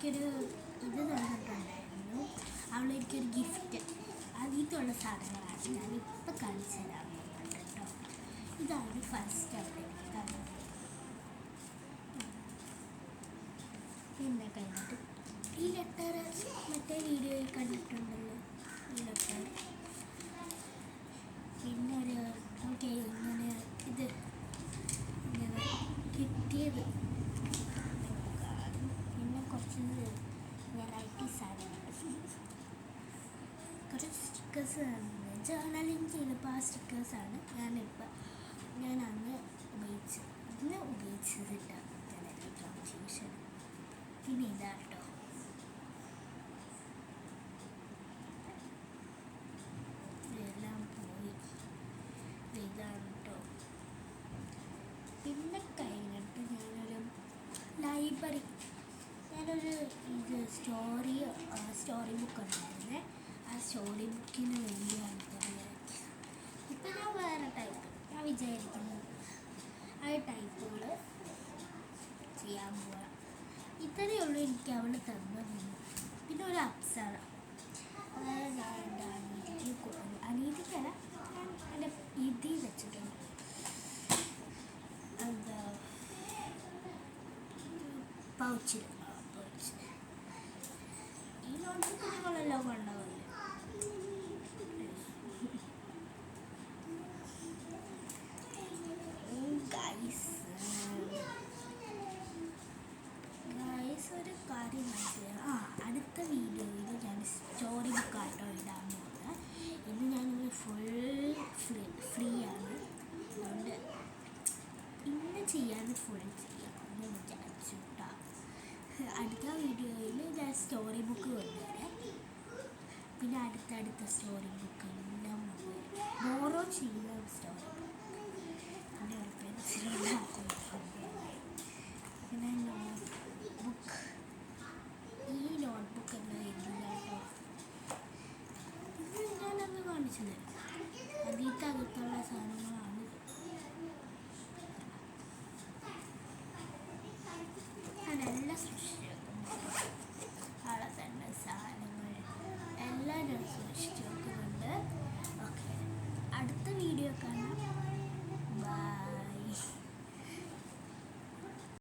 എനിക്കൊരു ഇത് തന്നിട്ടുണ്ടായിരുന്നു. അവളെനിക്കൊരു ഗിഫ്റ്റ്. അതിലുള്ള സാധനങ്ങളാണ് ഞാനിപ്പോൾ കാണിച്ചു തരാൻ പോകുന്നത് കേട്ടോ. ഇതാണ് ഫസ്റ്റ് അവിടെ തന്നത്. പിന്നെ കഴിഞ്ഞിട്ട് ഈ ലെറ്റർ മറ്റേ വീഡിയോയിൽ കണ്ടിട്ടുണ്ടല്ലോ, ഈ ലെറ്റർ. പിന്നെ ഒരു ഓക്കെ ഇങ്ങനെ ഇത് ഇങ്ങനെ കിട്ടിയത്. പിന്നെ കുറച്ച് വെറൈറ്റി സാധനങ്ങൾ, കുറച്ച് സ്റ്റിക്കേഴ്സ്. ജേർണലിങ് ചെയ്തപ്പോൾ ആ സ്റ്റിക്കേഴ്സാണ് ഞാൻ അന്ന് ഉപയോഗിച്ചതില്ല. ട്രാൻസ്ലേഷൻ. പിന്നെ ഇതാ കേട്ടോ, ഇതെല്ലാം പോയി. ഇതാണ് കേട്ടോ. പിന്നെ കഴിഞ്ഞിട്ട് ഞാനൊരു സ്റ്റോറി ബുക്ക് ഉണ്ടായിരുന്നേ. ആ സ്റ്റോറി ബുക്കിന് വേണ്ടിയാണ് ഇപ്പം ഞാൻ വേറെ ടൈപ്പ് ഞാൻ വിചാരിക്കുന്നത് ആ ടൈപ്പുകൾ ചെയ്യാൻ പോവാം. ഇത്രയേ ഉള്ളൂ എനിക്ക് അവൾ തന്നത്. പിന്നെ ഒരു അപ്സര, അതായത് ഞാൻ എൻ്റെ അനീതിക്കല്ല, ഞാൻ എൻ്റെ ഇതിൽ വെച്ചിട്ടുണ്ട്. എന്താ പൗച്ച്. ഈ നോട്ട്ബുക്ക് നിങ്ങളെല്ലാം കൊണ്ടുപോകില്ലേ? ഒരു കാര്യം മനസ്സിലായി. അടുത്ത വീഡിയോയിൽ ഞാൻ സ്റ്റോറി ബുക്കായിട്ടോ ഇടാൻ പോകുന്നത്. ഇന്ന് ഞാനൊരു ഫുൾ ഫ്രീ ആണ്, അതുകൊണ്ട് ഇന്ന് ചെയ്യാൻ ഫുൾ ചെയ്യാം എന്ന് വിചാരിച്ചു കേട്ടോ. അടുത്ത വീഡിയോയിൽ ഞാൻ സ്റ്റോറി ബുക്ക് കൊണ്ടുവരാം. പിന്നെ അടുത്ത സ്റ്റോറി ബുക്ക് എല്ലാം ബോറോ ചെയ്യുന്ന സ്റ്റോറി ബുക്ക്, പിന്നെ ഒരു പെൻസിലുണ്ടാക്കുന്നത്. പിന്നെ നോട്ട്ബുക്ക്, ഈ നോട്ട്ബുക്ക് എല്ലാം എഴുതില്ല കേട്ടോ. ഇത് ഞാനന്ന് കാണിച്ചു തരാം. അതിനകത്തുള്ള സാധനങ്ങളാണ്. നല്ല